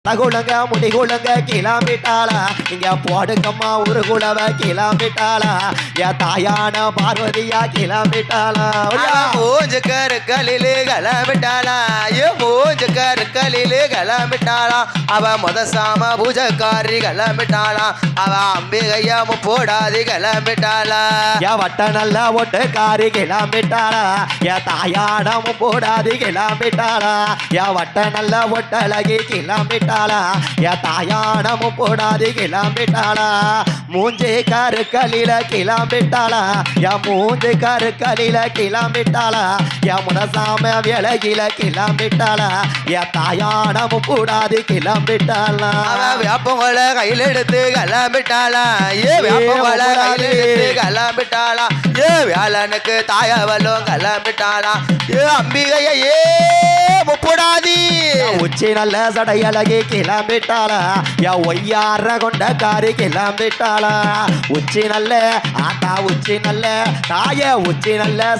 தகுலங்க முடிகுலங்க கிளம்பிட்டாளா இங்க போடுங்கம்மா ஒரு குலவ கிளம்பிட்டாளா என் தாயான பார்வதியா கிளம்பிட்டாளா மூஞ்சு கருக்களிலே கிளம்பிட்டாளா மூஞ்சு கருக்களிலே கிளம்பிட்டாளா அவ சாம பூஜக்காரி கிளம்பிட்டாளா அவ அம்பிகையா போடாது கிளம்பிட்டாளா என் வட்ட நல்ல ஒட்டுக்காரி கிளம்பிட்டாளா என் தாயானமும் போடாது கிளம்பிட்டாளா என் வட்ட நல்ல ஒட்டழகி கிளம்பிட்டாளா என் தாயானமும் போடாது கிளம்பிட்டாளா மூஞ்சி கருக்களில கிளம்பிட்டாளா என் மூஞ்சி கருக்களில கிளம்பிட்டாளா என் முனசாம விலகில கிளம்பிட்டாளா என் தாயானமும் கூடாது கிளம்பிட்டாளா வேப்பங்களை கையில் எடுத்து கிளம்பிட்டாளா வேப்பங்களை கையில் எடுத்து கிளம்பிட்டாளா வேலனுக்கு தாயவலும் கிளம்பிட்டாளா அம்பிகையே முப்படாதி உச்சி நல்ல சடையழகி கிளம்பிட்டாளா என் ஒய்யார கொண்ட காரி கிளம்பிட்டாளா உச்சி நல்ல ஆத்தா உச்சி நல்ல தாய உச்சி நல்ல